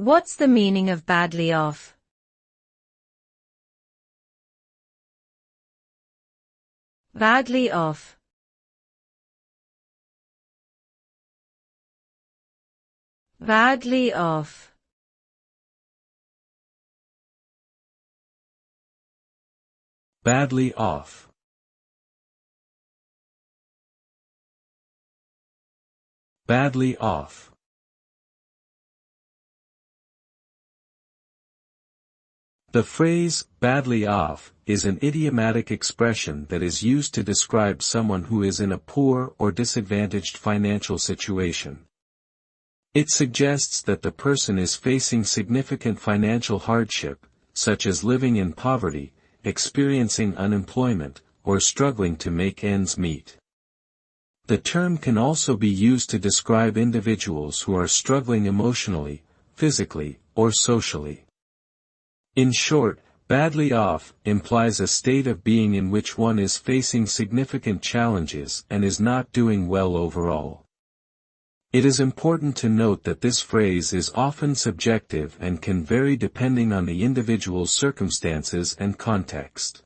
What's the meaning of badly off? Badly off. Badly off. Badly off. Badly off. The phrase, badly off, is an idiomatic expression that is used to describe someone who is in a poor or disadvantaged financial situation. It suggests that the person is facing significant financial hardship, such as living in poverty, experiencing unemployment, or struggling to make ends meet. The term can also be used to describe individuals who are struggling emotionally, physically, or socially. In short, badly off implies a state of being in which one is facing significant challenges and is not doing well overall. It is important to note that this phrase is often subjective and can vary depending on the individual's circumstances and context.